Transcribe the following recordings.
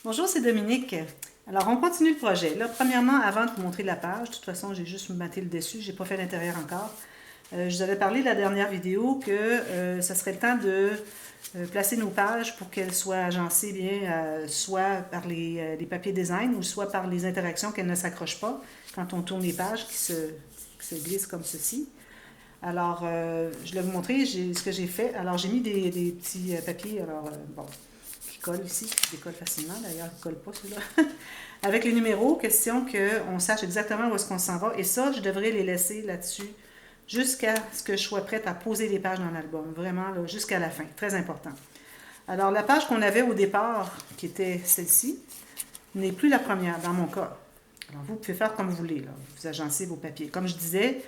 Bonjour, c'est Dominique. Alors, on continue le projet. Là, premièrement, avant de vous montrer la page, de toute façon, j'ai juste maté le dessus, j'ai pas fait l'intérieur encore. Je vous avais parlé de la dernière vidéo que ça serait le temps de placer nos pages pour qu'elles soient agencées bien, soit par les papiers design ou soit par les interactions qu'elles ne s'accrochent pas quand on tourne les pages qui se glissent comme ceci. Alors, je vais vous montrer ce que j'ai fait. Alors, j'ai mis des petits papiers, bon, qui collent ici, qui décollent facilement. D'ailleurs, ils ne collent pas, ceux-là. Avec les numéros, question qu'on sache exactement où est-ce qu'on s'en va. Et ça, je devrais les laisser là-dessus jusqu'à ce que je sois prête à poser les pages dans l'album. Vraiment, jusqu'à la fin. Très important. Alors, la page qu'on avait au départ, qui était celle-ci, n'est plus la première, dans mon cas. Alors, vous pouvez faire comme vous voulez, là. Vous agencez vos papiers. Comme je disais,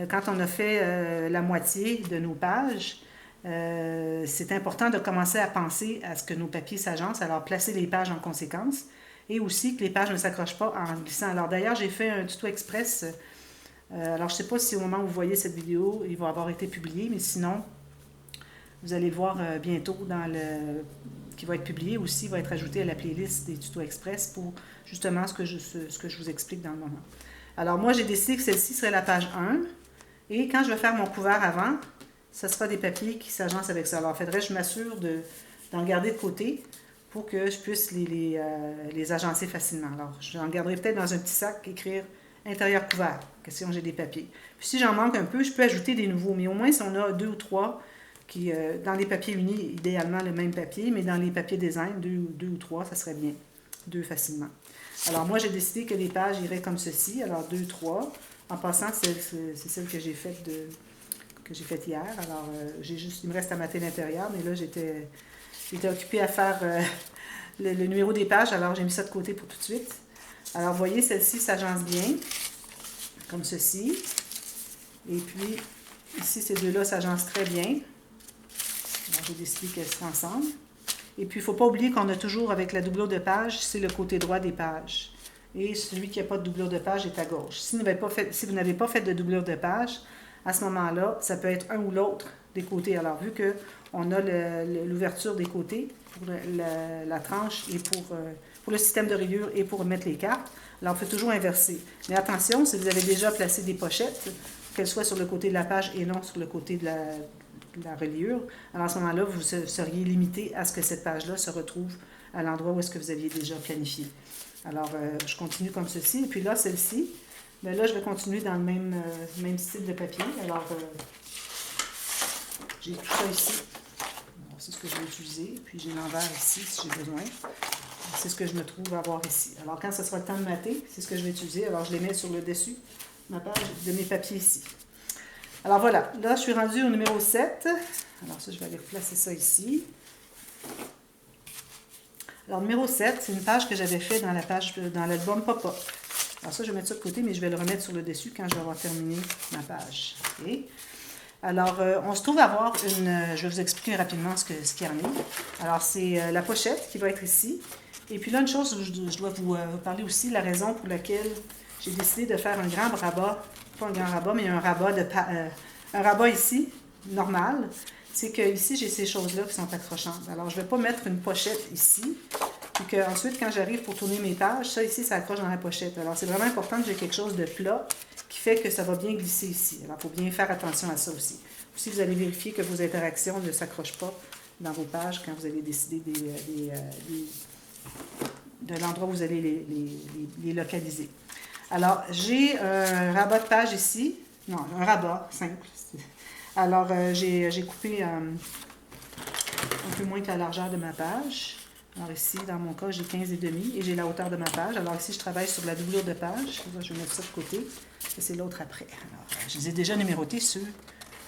quand on a fait la moitié de nos pages, c'est important de commencer à penser à ce que nos papiers s'agencent, alors placer les pages en conséquence, et aussi que les pages ne s'accrochent pas en glissant. Alors d'ailleurs, j'ai fait un tuto express, alors je ne sais pas si au moment où vous voyez cette vidéo, il va avoir été publié, mais sinon, vous allez le voir bientôt qui va être publié aussi, va être ajouté à la playlist des tutos express pour justement ce que je vous explique dans le moment. Alors moi, j'ai décidé que celle-ci serait la page 1, et quand je vais faire mon couvert avant, ce sera des papiers qui s'agencent avec ça. Alors, en fait, je m'assure d'en garder de côté pour que je puisse les agencer facilement. Alors, j'en garderai peut-être dans un petit sac, écrire intérieur couvert, question j'ai des papiers. Puis si j'en manque un peu, je peux ajouter des nouveaux, mais au moins si on a 2 ou 3 qui, dans les papiers unis, idéalement le même papier, mais dans les papiers design, 2 ou 3, ça serait bien, 2 facilement. Alors moi, j'ai décidé que les pages iraient comme ceci, alors 2, 3. En passant, c'est celle que j'ai faite hier. Alors, il me reste à mater l'intérieur, mais là, j'étais occupée à faire le numéro des pages, alors j'ai mis ça de côté pour tout de suite. Alors, vous voyez, celle-ci s'agence bien, comme ceci. Et puis, ici, ces deux-là s'agencent très bien. Alors, j'ai décidé qu'elles seraient ensemble. Et puis, il ne faut pas oublier qu'on a toujours, avec la doublure de page, c'est le côté droit des pages. Et celui qui n'a pas de doublure de page est à gauche. Si vous n'avez pas fait de doublure de page, à ce moment-là, ça peut être un ou l'autre des côtés. Alors, vu qu'on a l'ouverture des côtés pour la tranche et pour le système de rayures et pour mettre les cartes, alors on peut toujours inverser. Mais attention, si vous avez déjà placé des pochettes, qu'elles soient sur le côté de la page et non sur le côté de la reliure, alors à ce moment-là, vous seriez limité à ce que cette page-là se retrouve à l'endroit où est-ce que vous aviez déjà planifié. Alors, je continue comme ceci. Et puis là, celle-ci, bien là, je vais continuer dans le même style de papier. Alors, j'ai tout ça ici. C'est ce que je vais utiliser. Puis j'ai l'envers ici, si j'ai besoin. C'est ce que je me trouve à avoir ici. Alors, quand ce sera le temps de mater, c'est ce que je vais utiliser. Alors, je les mets sur le dessus, ma page de mes papiers ici. Alors, voilà. Là, je suis rendue au numéro 7. Alors, ça, je vais aller replacer ça ici. Alors, numéro 7, c'est une page que j'avais fait dans l'album Pop-Up. Alors ça, je vais mettre ça de côté, mais je vais le remettre sur le dessus quand je vais avoir terminé ma page. Okay. Alors, on se trouve à avoir je vais vous expliquer rapidement ce qu'il y en a. Alors, c'est la pochette qui va être ici. Et puis là, une chose, je dois vous parler aussi, la raison pour laquelle j'ai décidé de faire un grand rabat, pas un grand rabat, mais un rabat ici, normal. C'est que ici j'ai ces choses-là qui sont accrochantes. Alors, je ne vais pas mettre une pochette ici, puis qu'ensuite, quand j'arrive pour tourner mes pages, ça ici, ça accroche dans la pochette. Alors, c'est vraiment important que j'ai quelque chose de plat qui fait que ça va bien glisser ici. Alors, il faut bien faire attention à ça aussi. Aussi, vous allez vérifier que vos interactions ne s'accrochent pas dans vos pages quand vous allez décider de l'endroit où vous allez les localiser. Alors, j'ai un rabat de page ici. Non, un rabat simple. Alors, j'ai coupé un peu moins que la largeur de ma page. Alors ici, dans mon cas, j'ai 15,5 et j'ai la hauteur de ma page. Alors ici, je travaille sur la doublure de page. Là, je vais mettre ça de côté. Et c'est l'autre après. Alors, je les ai déjà numérotés, ceux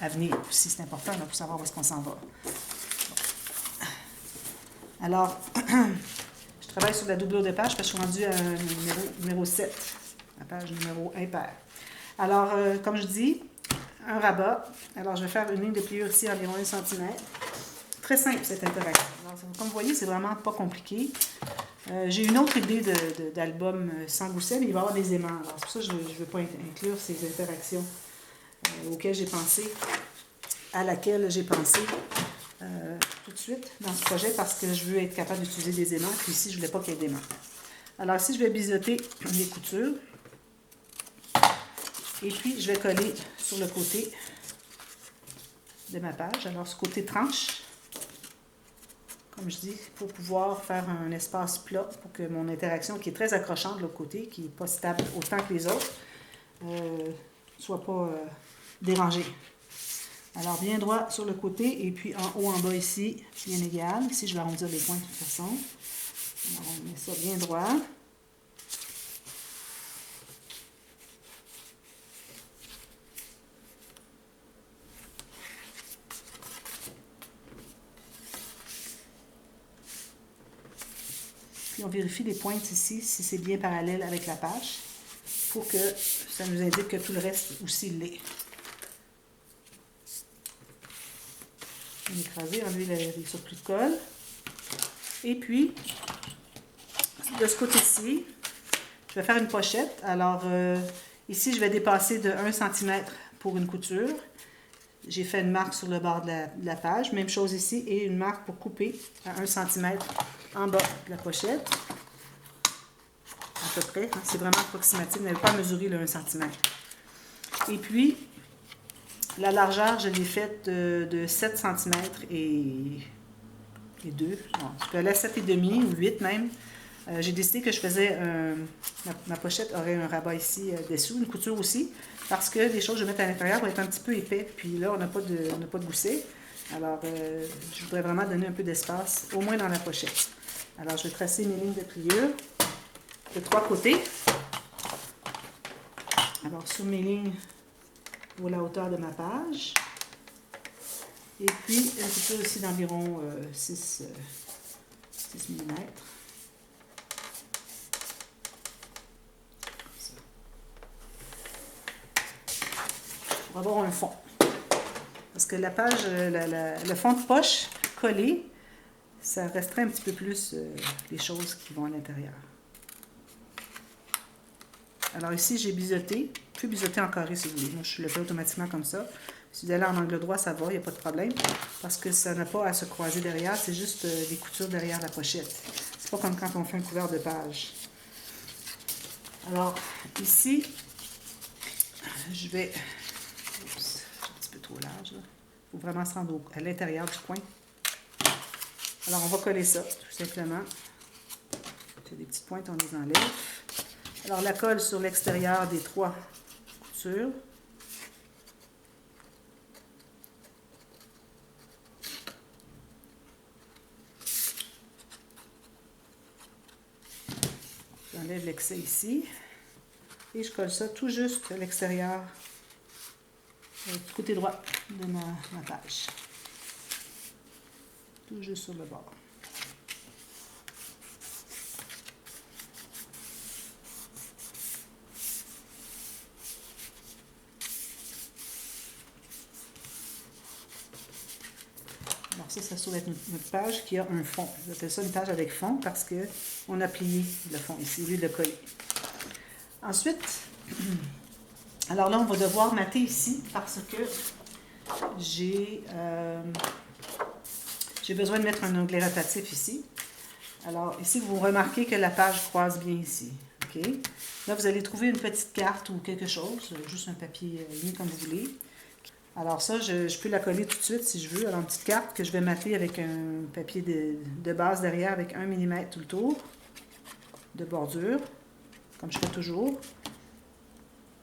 à venir aussi. C'est important là, pour savoir où est-ce qu'on s'en va. Bon. Alors, je travaille sur la doublure de page parce que je suis rendue à numéro 7, la page numéro impair. Alors, comme je dis, un rabat. Alors, je vais faire une ligne de pliure ici environ 1 cm. Très simple, cette interaction. Alors, comme vous voyez, c'est vraiment pas compliqué. J'ai une autre idée d'album sans gousset, mais il va y avoir des aimants. Alors, c'est pour ça que je ne veux pas inclure ces interactions auxquelles j'ai pensé, à laquelle j'ai pensé tout de suite dans ce projet parce que je veux être capable d'utiliser des aimants. Puis ici, je ne voulais pas qu'il y ait d'aimants. Alors ici, je vais biseauter les coutures. Et puis, je vais coller sur le côté de ma page. Alors, ce côté tranche, comme je dis, pour pouvoir faire un espace plat pour que mon interaction, qui est très accrochante de l'autre côté, qui n'est pas stable autant que les autres, soit pas dérangée. Alors, bien droit sur le côté et puis en haut, en bas ici, bien égal. Ici, je vais arrondir les points de toute façon. Alors, on met ça bien droit. Puis on vérifie les pointes ici, si c'est bien parallèle avec la page, pour que ça nous indique que tout le reste aussi l'est. On va écraser, enlever les surplus de colle. Et puis, de ce côté-ci, je vais faire une pochette. Alors, ici, je vais dépasser de 1 cm pour une couture. J'ai fait une marque sur le bord de la page. Même chose ici. Et une marque pour couper à 1 cm en bas de la pochette. À peu près. Hein, c'est vraiment approximatif. Vous n'avez pas à mesurer le 1 cm. Et puis, la largeur, je l'ai faite de 7 cm et 2. Non, je peux aller à 7,5 ou 8 même. J'ai décidé que je faisais ma pochette aurait un rabat ici dessous, une couture aussi, parce que les choses que je vais mettre à l'intérieur vont être un petit peu épais. Puis là, on n'a pas de gousset. Alors, je voudrais vraiment donner un peu d'espace, au moins dans la pochette. Alors, je vais tracer mes lignes de pliure de 3 côtés. Alors, sur mes lignes, pour la hauteur de ma page. Et puis, un petit peu aussi d'environ 6 mm. Pour avoir un fond. Parce que la page, le fond de poche collé, ça restreint un petit peu plus les choses qui vont à l'intérieur. Alors ici, j'ai biseauté. Vous pouvez biseauter en carré si vous voulez. Moi, je le fais automatiquement comme ça. Si vous allez en angle droit, ça va, il n'y a pas de problème. Parce que ça n'a pas à se croiser derrière, c'est juste des coutures derrière la pochette. C'est pas comme quand on fait un couvert de page. Alors, ici, je vais... Oups, c'est un petit peu trop large, là. Il faut vraiment se rendre à l'intérieur du coin. Alors, on va coller ça, tout simplement. Il y a des petites pointes, on les enlève. Alors, la colle sur l'extérieur des 3 coutures. J'enlève l'excès ici. Et je colle ça tout juste à l'extérieur, du côté droit de ma page. Tout juste sur le bord. Alors ça se trouve être notre page qui a un fond. J'appelle ça une page avec fond parce qu'on a plié le fond ici, au lieu de le coller. Ensuite, alors là, on va devoir mater ici parce que j'ai besoin de mettre un onglet rotatif ici. Alors ici, vous remarquez que la page croise bien ici. OK? Là, vous allez trouver une petite carte ou quelque chose, juste un papier mis comme vous voulez. Alors ça, je peux la coller tout de suite si je veux. Alors une petite carte que je vais mater avec un papier de base derrière avec 1 mm tout le tour de bordure, comme je fais toujours.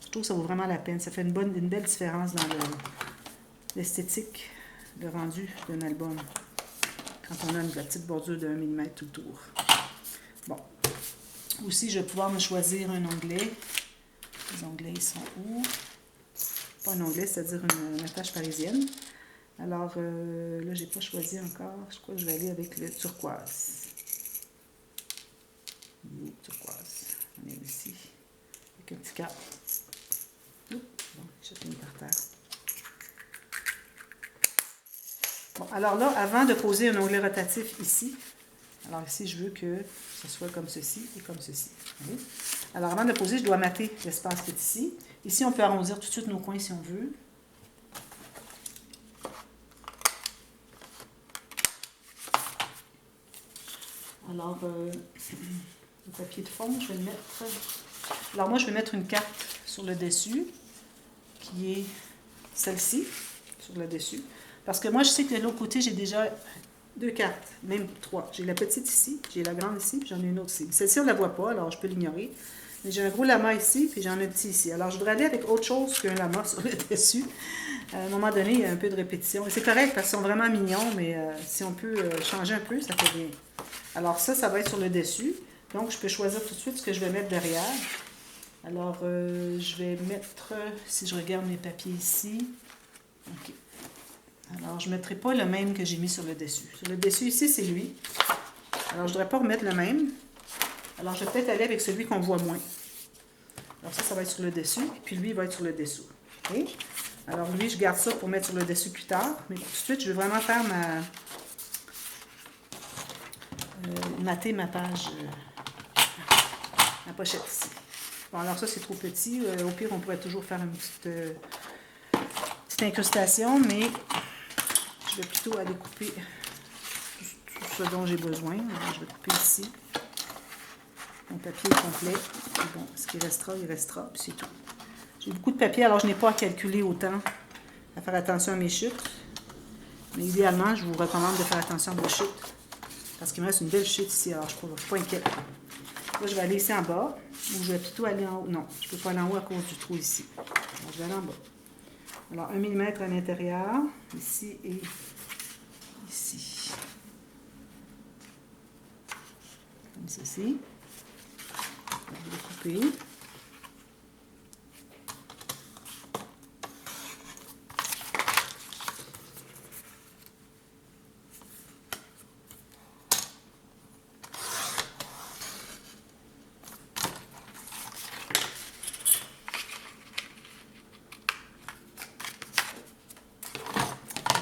Je trouve que ça vaut vraiment la peine. Ça fait une belle différence dans l'esthétique, le rendu d'un album. Quand on a la petite bordure de 1 mm tout le tour. Bon. Aussi, je vais pouvoir me choisir un onglet. Les onglets, ils sont où? Pas un onglet, c'est-à-dire une attache parisienne. Alors, là, j'ai pas choisi encore. Je crois que je vais aller avec le turquoise. Turquoise. On est ici. Avec un petit cap. Bon, j'ai fini par terre. Bon, alors là, avant de poser un onglet rotatif ici, alors ici, je veux que ce soit comme ceci et comme ceci. Okay? Alors, avant de le poser, je dois mater l'espace qui est ici. Ici, on peut arrondir tout de suite nos coins si on veut. Alors, le papier de fond, je vais le mettre... Alors moi, je vais mettre une carte sur le dessus, qui est celle-ci, sur le dessus. Parce que moi, je sais que de l'autre côté, j'ai déjà 2 cartes, même 3. J'ai la petite ici, j'ai la grande ici, puis j'en ai une autre ici. Celle-ci, on ne la voit pas, alors je peux l'ignorer. Mais j'ai un gros lama ici, puis j'en ai un petit ici. Alors, je voudrais aller avec autre chose qu'un lama sur le dessus. À un moment donné, il y a un peu de répétition. Et c'est correct, parce qu'ils sont vraiment mignons, mais si on peut changer un peu, ça fait bien. Alors ça va être sur le dessus. Donc, je peux choisir tout de suite ce que je vais mettre derrière. Alors, je vais mettre, si je regarde mes papiers ici, ok. Alors, je ne mettrai pas le même que j'ai mis sur le dessus. Sur le dessus, ici, c'est lui. Alors, je ne voudrais pas remettre le même. Alors, je vais peut-être aller avec celui qu'on voit moins. Alors, ça va être sur le dessus. Et puis, lui, il va être sur le dessous. Okay? Alors, lui, je garde ça pour mettre sur le dessus plus tard. Mais tout de suite, je vais vraiment faire mater ma page, ma pochette ici. Bon, alors ça, c'est trop petit. Au pire, on pourrait toujours faire une petite incrustation, mais je vais plutôt aller couper tout ce dont j'ai besoin. Alors, je vais couper ici. Mon papier est complet. Et bon, ce qui restera, il restera, puis c'est tout. J'ai beaucoup de papier, alors je n'ai pas à calculer autant, à faire attention à mes chutes. Mais idéalement, je vous recommande de faire attention à vos chutes. Parce qu'il me reste une belle chute ici, alors je ne suis pas inquiète. Là, je vais aller ici en bas, ou je vais plutôt aller en haut. Non, je ne peux pas aller en haut à cause du trou ici. Alors, je vais aller en bas. Alors, 1 mm à l'intérieur, ici et ici. Comme ceci. Je vais le couper.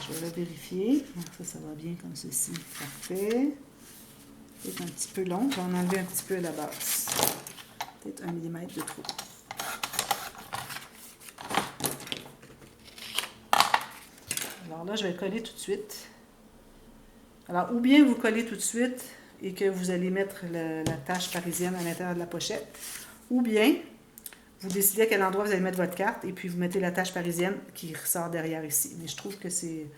Je vais vérifier. Ça va bien comme ceci. Parfait. Peut-être un petit peu long. Je vais en enlever un petit peu à la base. Peut-être 1 mm de trop. Alors là, je vais le coller tout de suite. Alors, ou bien vous collez tout de suite et que vous allez mettre la tache parisienne à l'intérieur de la pochette, ou bien vous décidez à quel endroit vous allez mettre votre carte et puis vous mettez la tache parisienne qui ressort derrière ici. Mais je trouve que c'est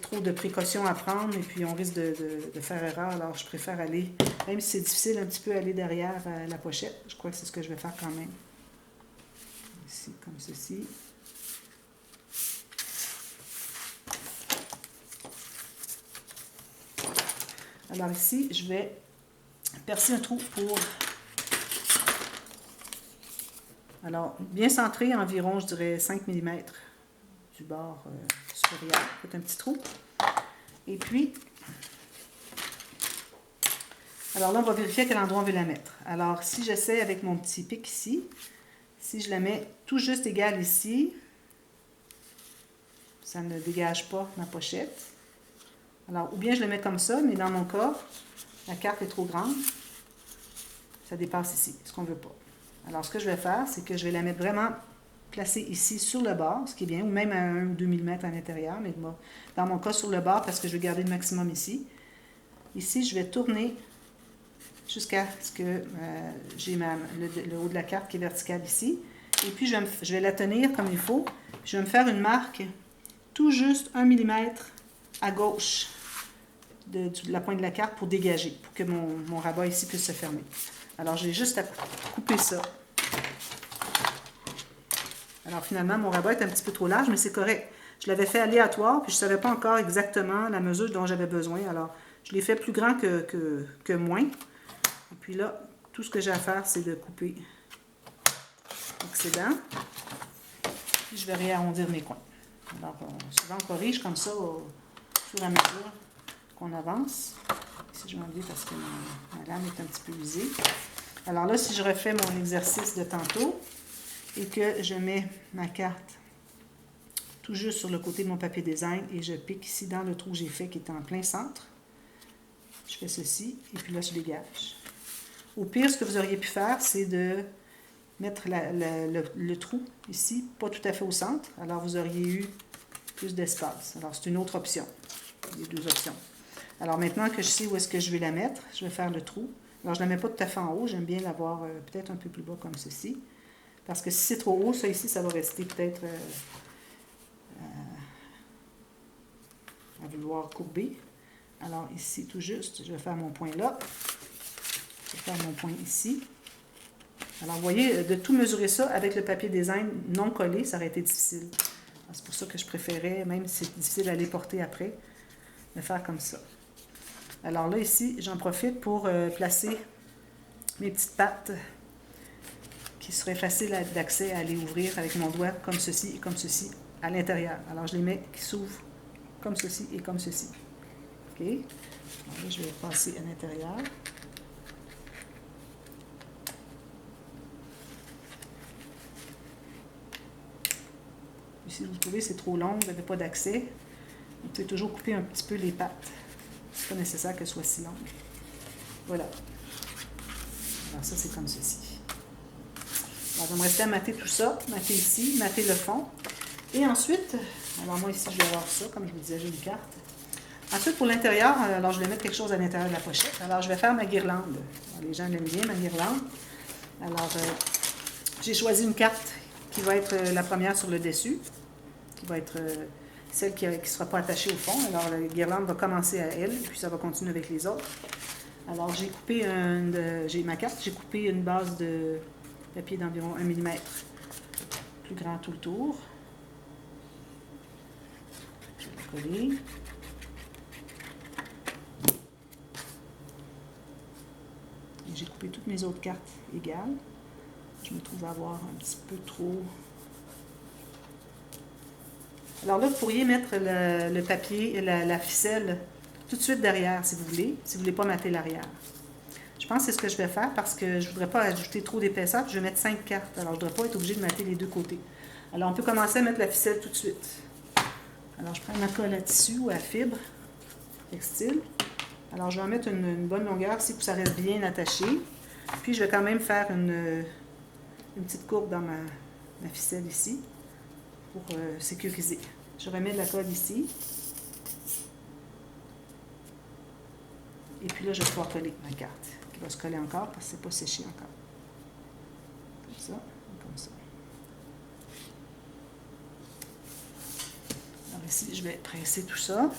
trop de précautions à prendre et puis on risque de faire erreur. Alors, je préfère aller, même si c'est difficile, un petit peu aller derrière la pochette. Je crois que c'est ce que je vais faire quand même. Ici, comme ceci. Alors ici, je vais percer un trou pour... Alors, bien centré, environ, je dirais, 5 mm du bord supérieur. Faites un petit trou. Et puis, alors là, on va vérifier à quel endroit on veut la mettre. Alors, si j'essaie avec mon petit pic ici, si je la mets tout juste égale ici, ça ne dégage pas ma pochette. Alors, ou bien je le mets comme ça, mais dans mon cas, la carte est trop grande. Ça dépasse ici, ce qu'on ne veut pas. Alors, ce que je vais faire, c'est que je vais la mettre vraiment placée ici sur le bord, ce qui est bien, ou même à 1 ou 2 mm à l'intérieur, mais dans mon cas, sur le bord, parce que je vais garder le maximum ici. Ici, je vais tourner jusqu'à ce que j'ai le haut de la carte qui est vertical ici. Et puis, je vais la tenir comme il faut. Je vais me faire une marque tout juste 1 mm à gauche de la pointe de la carte pour dégager, pour que mon rabat ici puisse se fermer. Alors, j'ai juste à couper ça. Alors, finalement, mon rabat est un petit peu trop large, mais c'est correct. Je l'avais fait aléatoire, puis je ne savais pas encore exactement la mesure dont j'avais besoin. Alors, je l'ai fait plus grand que moins. Et puis là, tout ce que j'ai à faire, c'est de couper l'excédent. Puis, je vais réarrondir mes coins. Alors, souvent, on corrige comme ça au fur et à mesure qu'on avance. Ici, je vais enlever parce que ma lame est un petit peu usée. Alors là, si je refais mon exercice de tantôt et que je mets ma carte tout juste sur le côté de mon papier design et je pique ici dans le trou que j'ai fait qui est en plein centre, je fais ceci et puis là, je dégage. Au pire, ce que vous auriez pu faire, c'est de mettre le trou ici, pas tout à fait au centre. Alors, vous auriez eu plus d'espace. Alors, c'est une autre option. Les deux options. Alors maintenant que je sais où est-ce que je vais la mettre, je vais faire le trou. Alors je ne la mets pas tout à fait en haut, j'aime bien l'avoir peut-être un peu plus bas comme ceci. Parce que si c'est trop haut, ça ici, ça va rester peut-être à vouloir courber. Alors ici, tout juste, je vais faire mon point là. Je vais faire mon point ici. Alors vous voyez, de tout mesurer ça avec le papier design non collé, ça aurait été difficile. C'est pour ça que je préférais, même si c'est difficile à les porter après, le faire comme ça. Alors là, ici, j'en profite pour placer mes petites pattes qui seraient faciles d'accès à les ouvrir avec mon doigt comme ceci et comme ceci à l'intérieur. Alors je les mets qui s'ouvrent comme ceci et comme ceci. OK? Alors là, je vais passer à l'intérieur. Si vous trouvez c'est trop long, vous n'avez pas d'accès, vous pouvez toujours couper un petit peu les pattes. Ce n'est pas nécessaire qu'elles soient si longues. Voilà. Alors ça, c'est comme ceci. Alors, je vais me rester à mater tout ça, mater ici, mater le fond. Et ensuite, alors moi ici, je vais avoir ça, comme je vous disais, j'ai une carte. Ensuite, pour l'intérieur, alors je vais mettre quelque chose à l'intérieur de la pochette. Alors, je vais faire ma guirlande. Alors, les gens l'aiment bien, ma guirlande. Alors, j'ai choisi une carte qui va être la première sur le dessus, qui va être celle qui ne sera pas attachée au fond. Alors, la guirlande va commencer à elle, puis ça va continuer avec les autres. Alors, j'ai coupé j'ai ma carte, j'ai coupé une base de papier d'environ 1 mm, plus grand tout le tour. Je vais le coller. J'ai coupé toutes mes autres cartes égales. Je me trouve à avoir un petit peu trop. Alors là, vous pourriez mettre le papier, la ficelle tout de suite derrière, si vous voulez ne pas mater l'arrière. Je pense que c'est ce que je vais faire parce que je ne voudrais pas ajouter trop d'épaisseur. Je vais mettre 5 cartes. Alors, je ne dois pas être obligée de mater les deux côtés. Alors, on peut commencer à mettre la ficelle tout de suite. Alors, je prends ma colle à tissu ou à fibre textile. Alors, je vais en mettre une bonne longueur ici pour que ça reste bien attaché. Puis, je vais quand même faire une petite courbe dans ma ficelle ici pour sécuriser. Je remets de la colle ici. Et puis là, je vais pouvoir coller ma carte qui va se coller encore parce que ce n'est pas séché encore. Comme ça et comme ça. Alors ici, je vais presser tout ça. Donc,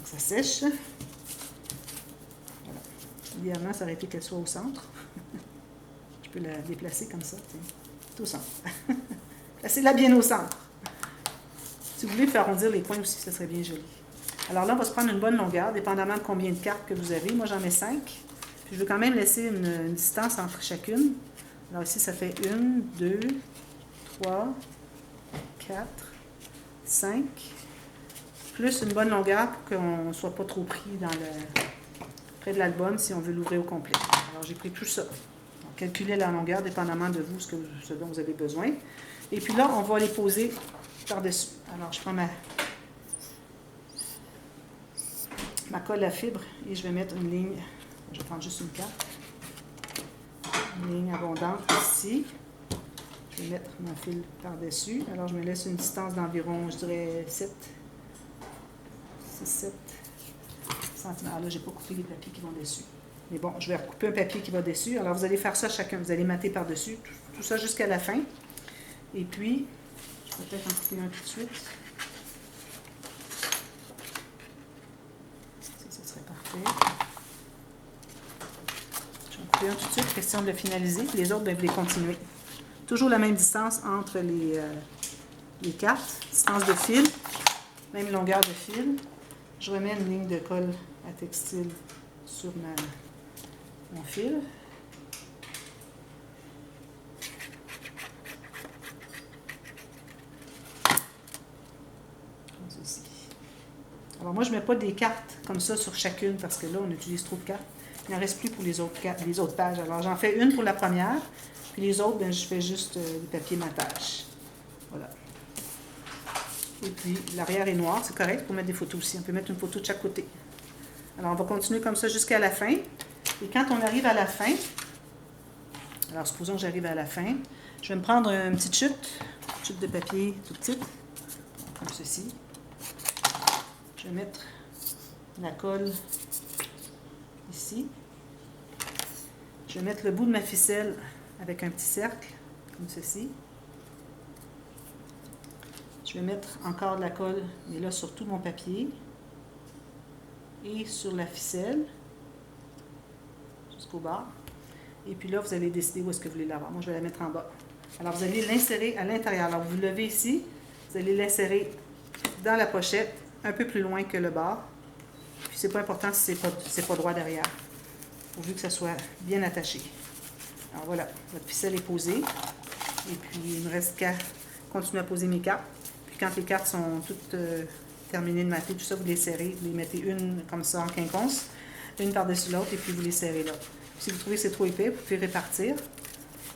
ça sèche. Voilà. Idéalement, ça aurait été qu'elle soit au centre. Je peux la déplacer comme ça. Tout au centre. Placez-la bien au centre. Si vous voulez faire arrondir les coins aussi, ça serait bien joli. Alors là, on va se prendre une bonne longueur, dépendamment de combien de cartes que vous avez. Moi, j'en ai 5. Puis je veux quand même laisser une distance entre chacune. Alors ici, ça fait 1, 2, 3, 4, 5. Plus une bonne longueur pour qu'on ne soit pas trop pris près de l'album si on veut l'ouvrir au complet. Alors j'ai pris tout ça. Donc, calculez la longueur dépendamment de vous, ce dont vous avez besoin. Et puis là, on va les poser par-dessus. Alors je prends ma colle à fibre et je vais mettre une ligne, je vais prendre juste une carte, une ligne abondante ici. Je vais mettre mon fil par-dessus. Alors je me laisse une distance d'environ, je dirais 7 cm. Alors là, je n'ai pas coupé les papiers qui vont dessus. Mais bon, je vais recouper un papier qui va dessus. Alors vous allez faire ça chacun, vous allez mater par-dessus, tout ça jusqu'à la fin. Et puis, je vais peut-être en couper un tout de suite. Ça serait parfait. Je vais en couper un tout de suite, question de le finaliser. Les autres, vous les continuer. Toujours la même distance entre les cartes. Distance de fil, même longueur de fil. Je remets une ligne de colle à textile sur mon fil. Alors moi, je ne mets pas des cartes comme ça sur chacune parce que là, on utilise trop de cartes. Il n'en reste plus pour les autres pages. Alors j'en fais une pour la première, puis les autres, bien, je fais juste du papier matage. Voilà. Et puis l'arrière est noir, c'est correct pour mettre des photos aussi. On peut mettre une photo de chaque côté. Alors on va continuer comme ça jusqu'à la fin. Et quand on arrive à la fin, alors supposons que j'arrive à la fin, je vais me prendre une petite chute de papier tout petite, comme ceci. Je vais mettre la colle ici. Je vais mettre le bout de ma ficelle avec un petit cercle, comme ceci. Je vais mettre encore de la colle, mais là sur tout mon papier. Et sur la ficelle, jusqu'au bas. Et puis là, vous allez décider où est-ce que vous voulez l'avoir. Moi, je vais la mettre en bas. Alors, vous allez l'insérer à l'intérieur. Alors, vous levez ici, vous allez l'insérer dans la pochette, un peu plus loin que le bord. Puis, c'est pas important si c'est pas droit derrière, pourvu que ça soit bien attaché. Alors, voilà, votre ficelle est posée. Et puis, il me reste qu'à continuer à poser mes cartes. Puis, quand les cartes sont toutes terminées de mater, tout ça, vous les serrez. Vous les mettez une comme ça en quinconce, une par-dessus l'autre, et puis vous les serrez là. Si vous trouvez que c'est trop épais, vous pouvez répartir.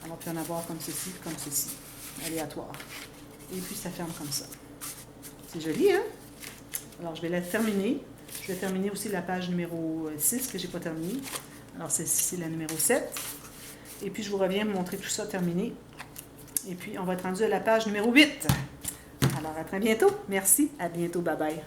Alors, puis en avoir comme ceci, aléatoire. Et puis, ça ferme comme ça. C'est joli, hein? Alors, je vais la terminer. Je vais terminer aussi la page numéro 6 que je n'ai pas terminée. Alors, c'est la numéro 7. Et puis, je vous reviens vous montrer tout ça terminé. Et puis, on va être rendu à la page numéro 8. Alors, à très bientôt. Merci. À bientôt. Bye bye.